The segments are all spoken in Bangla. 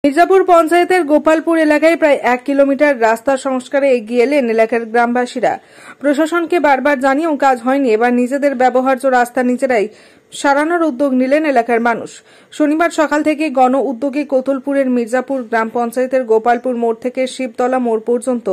মির্জাপুর পঞ্চায়েতের গোপালপুর এলাকায় প্রায় 1 কিলোমিটার রাস্তা সংস্কারে এগিয়ে এলেন এলাকার গ্রামবাসীরা। প্রশাসনকে বারবার জানিয়েও কাজ হয়নি। এবার নিজেদের ব্যবহার্য রাস্তা নিজেরাই সারানোর উদ্যোগ নিলেন এলাকার মানুষ। শনিবার সকাল থেকে গণ উদ্যোগে কোতুলপুরের মির্জাপুর গ্রাম পঞ্চায়েতের গোপালপুর মোড় থেকে শিবতলা মোড় পর্যন্ত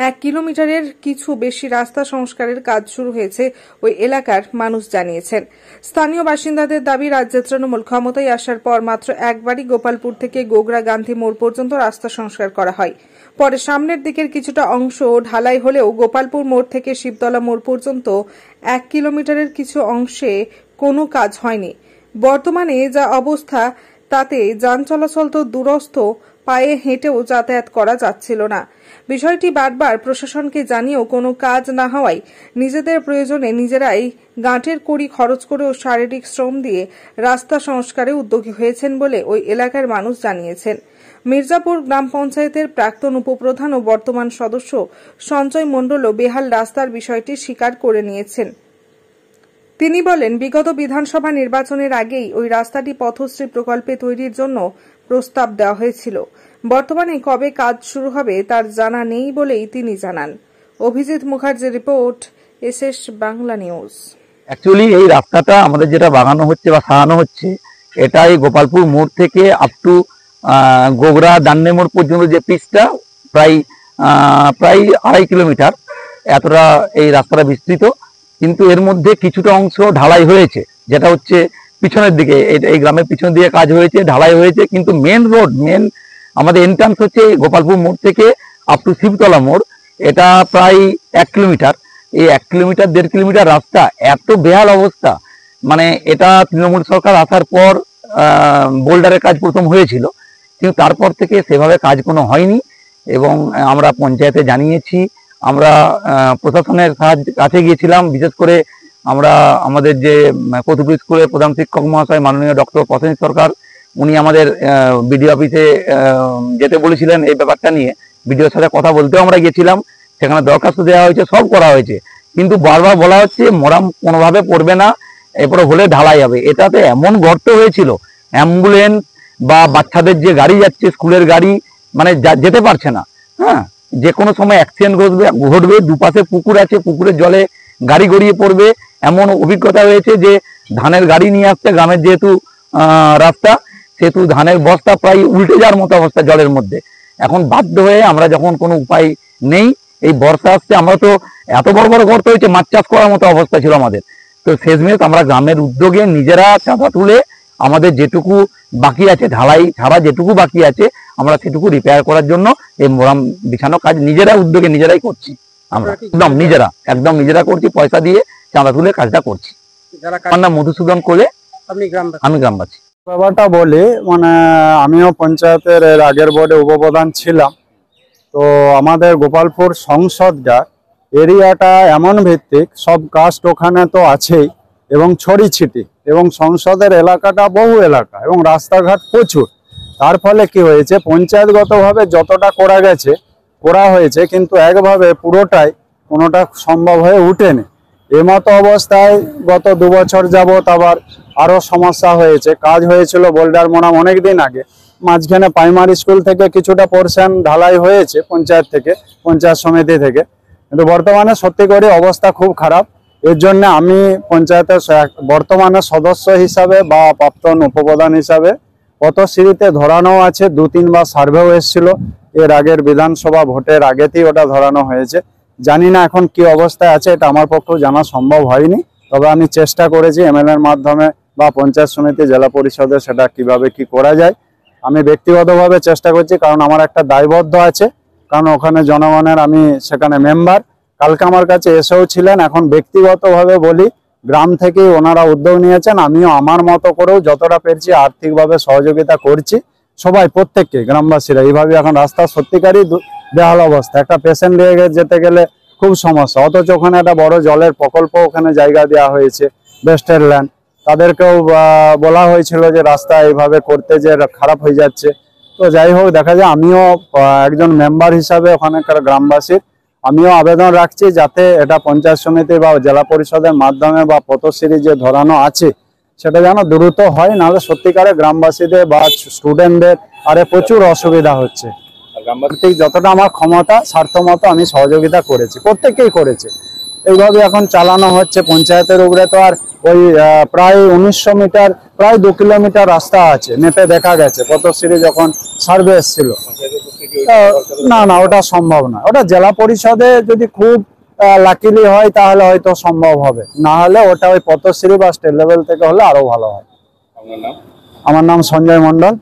1 কিলোমিটারের কিছু বেশি রাস্তা সংস্কারের কাজ শুরু হয়েছে ওই এলাকার মানুষ জানিয়েছেন। স্থানীয় বাসিন্দাদের দাবি, রাজ্যের তৃণমূল ক্ষমতায় আসার পর মাত্র একবারই গোপালপুর থেকে গোগরা গান্ধী মোড় পর্যন্ত রাস্তা সংস্কার করা হয়। পরে সামনের দিকের কিছুটা অংশ ঢালাই হলেও গোপালপুর মোড় থেকে শিবতলা মোড় পর্যন্ত 1 কিলোমিটারের কিছু অংশে কোনো কাজ হয়নি। বর্তমানে যা অবস্থা তাতে যান চলাচল তো দূরস্থ, পায়ে হেঁটেও যাতায়াত করা যাচ্ছিল না। বিষয়টি বারবার প্রশাসনকে জানিয়েও কোনো কাজ না হওয়ায় নিজেদের প্রয়োজনে নিজেরাই গাঁটের কড়ি খরচ করেও শারীরিক শ্রম দিয়ে রাস্তা সংস্কারে উদ্যোগী হয়েছেন বলে ওই এলাকার মানুষ জানিয়েছেন। মির্জাপুর গ্রাম পঞ্চায়েতের প্রাক্তন উপপ্রধান ও বর্তমান সদস্য সঞ্জয় মণ্ডলও বেহাল রাস্তার বিষয়টি স্বীকার করে নিয়েছেন। তিনি বলেন, বিগত বিধানসভা নির্বাচনের আগেই ওই রাস্তাটি পথশ্রী প্রকল্পে তৈরির জন্য প্রস্তাব দেওয়া হয়েছিল। বর্তমানে কবে কাজ শুরু হবে তার জানা নেই বলেই তিনি জানান। অভিজিৎ মুখার্জির report, SS Bangla news. Actually এই রাস্তাটা আমাদের যেটা বাগানো হচ্ছে বা সারানো হচ্ছে, এটা এই গোপালপুর মোড় থেকে আপ টু গোগরা দান্নে মোড় পর্যন্ত যে পিচটা প্রায় 2.5 কিলোমিটার এতটা এই রাস্তাটা বিস্তৃত। কিন্তু এর মধ্যে কিছুটা অংশ ঢালাই হয়েছে, যেটা হচ্ছে পিছনের দিকে, এই গ্রামের পিছনের দিকে কাজ হয়েছে, ঢালাই হয়েছে। কিন্তু মেন আমাদের এন্ট্রান্স হচ্ছে গোপালপুর মোড় থেকে আপ টু শিবতলা মোড়, এটা প্রায় 1 কিলোমিটার। এই 1 কিলোমিটার 1.5 কিলোমিটার রাস্তা এত বেহাল অবস্থা, মানে এটা তৃণমূল সরকার আসার পর বোল্ডারের কাজ প্রথম হয়েছিল, কিন্তু তারপর থেকে সেভাবে কাজ কোনো হয়নি। এবং আমরা পঞ্চায়েতে জানিয়েছি, আমরা প্রশাসনের কাছে গিয়েছিলাম। বিশেষ করে আমরা আমাদের যে কোতুলপুর স্কুলের প্রধান শিক্ষক মহাশয় মাননীয় ডক্টর প্রসেনজিৎ সরকার, উনি আমাদের বিডিও অফিসে যেতে বলেছিলেন এই ব্যাপারটা নিয়ে। বিডিওর সাথে কথা বলতেও আমরা গিয়েছিলাম, সেখানে দরখাস্ত দেওয়া হয়েছে, সব করা হয়েছে। কিন্তু বারবার বলা হচ্ছে মোরাম কোনোভাবে পড়বে না, এরপরে হলে ঢালাই হবে। এটাতে এমন গর্ত হয়েছিল, অ্যাম্বুলেন্স বা বাচ্চাদের যে গাড়ি যাচ্ছে, স্কুলের গাড়ি, মানে যেতে পারছে না। হ্যাঁ, যে কোনো সময় অ্যাক্সিডেন্ট ঘটবে। দুপাশে পুকুর আছে, পুকুরের জলে গাড়ি গড়িয়ে পড়বে, এমন অভিজ্ঞতা হয়েছে যে ধানের গাড়ি নিয়ে আসতে, গ্রামের যেহেতু রাস্তা, সেহেতু ধানের বস্তা প্রায় উল্টে যাওয়ার মতো অবস্থা জলের মধ্যে। এখন বাধ্য হয়ে আমরা, যখন কোনো উপায় নেই, এই বর্ষা আসছে, আমরা তো এত বড় বড় গর্ত হয়েছে, মাছ চাষ করার মতো অবস্থা ছিল আমাদের। তো শেষমেশ আমরা গ্রামের উদ্যোগে নিজেরা চাঁদা তুলে আমাদের যেটুকু বাকি আছে, ঢালাই ছাড়া যেটুকু বাকি আছে, আমরা সেটুকু রিপেয়ার করার জন্য এই মোরাম বিছানো কাজ নিজেরা উদ্যোগে নিজেরাই করছি। আমরা একদম নিজেরা করছি, পয়সা দিয়ে চাঁদা তুলে কাজটা করছি। আমার নাম মধুসূদন কোলে, আমি গ্রামবাসী। ব্যাপারটা বলি, মানে আমিও পঞ্চায়েতের আগের বোর্ডে উপপ্রধান ছিলাম। তো আমাদের গোপালপুর সংসদটা এরিয়াটা এমন ভিত্তিক, সব কাস্ট ওখানে তো আছেই এবং ছড়ি ছিটি, এবং সংসদের এলাকাটা বহু এলাকা এবং রাস্তাঘাট প্রচুর। তার ফলে কি হয়েছে, পঞ্চায়েতগতভাবে যতটা করা হয়েছে, কিন্তু একভাবে পুরোটাই কোনোটা সম্ভব হয়ে উঠেনি। এমতো অবস্থায় গত 2 বছর যাবৎ আবার আরও সমস্যা হয়েছে। কাজ হয়েছিল বোল্ডার মোরাম অনেক দিন আগে, মাঝখানে প্রাইমারি স্কুল থেকে কিছুটা পোর্শন ঢালাই হয়েছে পঞ্চায়েত সমিতি থেকে, কিন্তু বর্তমানে সত্যি করে অবস্থা খুব খারাপ। এর জন্য আমি পঞ্চায়েতের বর্তমানে সদস্য হিসাবে বা প্রাক্তন উপপ্রধান হিসাবে পথশ্রীতে ধরানো আছে। 2-3 বার সার্ভেও এসেছিল, এর আগের বিধানসভা ভোটের আগেতেই ওটা ধরানো হয়েছে। জানি না এখন কি অবস্থায় আছে, এটা আমার পক্ষেও জানা সম্ভব হয়নি। তবে আমি চেষ্টা করেছি এমএলএর মাধ্যমে বা পঞ্চায়েত সমিতি, জেলা পরিষদে সেটা কিভাবে কি করা যায় আমি ব্যক্তিগতভাবে চেষ্টা করছি, কারণ আমার একটা দায়বদ্ধ আছে। কারণ ওখানে জনগণের আমি সেখানে মেম্বার, কালকে আমার কাছে এসেও ছিলেন। এখন ব্যক্তিগতভাবে বলি, গ্রাম থেকেই ওনারা উদ্যোগ নিয়েছেন, আমিও আমার মতো করেও যতটা পেরেছি আর্থিকভাবে সহযোগিতা করছি। সবাই, প্রত্যেককে, গ্রামবাসীরা এইভাবে। এখন রাস্তা সত্যিকারই বেহাল অবস্থা, একটা পেশেন্ট নিয়ে যেতে গেলে খুব সমস্যা। অথচ ওখানে একটা বড় জলের প্রকল্প ওখানে জায়গা দেওয়া হয়েছে, বেস্টের ল্যান্ড, তাদেরকেও বলা হয়েছিল যে রাস্তা এইভাবে করতে, যে খারাপ হয়ে যাচ্ছে। তো যাই হোক, দেখা যায় আমিও একজন মেম্বার হিসাবে ওখানকার গ্রামবাসীর আমিও আবেদন রাখছি, যাতে এটা পঞ্চায়েত সমিতি বা জেলা পরিষদের মাধ্যমে বা পথশ্রী যে ধরানো আছে সেটা যেন দ্রুত হয়, নাহলে সত্যিকারে গ্রামবাসীদের বা স্টুডেন্টদের আর প্রচুর অসুবিধা হচ্ছে। ঠিক যতটা আমার ক্ষমতা সাধ্যমতো আমি সহযোগিতা করেছি, প্রত্যেকেই করেছে। এইভাবে এখন চালানো হচ্ছে। পঞ্চায়েতের উপরে তো আর ওই প্রায় 1900 মিটার, প্রায় 2 কিলোমিটার রাস্তা আছে, মেপে দেখা গেছে পথশ্রী যখন সার্ভে এসেছিল। না না, ওটা সম্ভব না। ওটা জেলা পরিষদে যদি খুব লাকিলি হয় তাহলে হয়তো সম্ভব হবে, না হলে ওটা ওই পথশ্রী বা স্টেট লেভেল থেকে হলে আরো ভালো হয়। আমার নাম সঞ্জয় মন্ডল।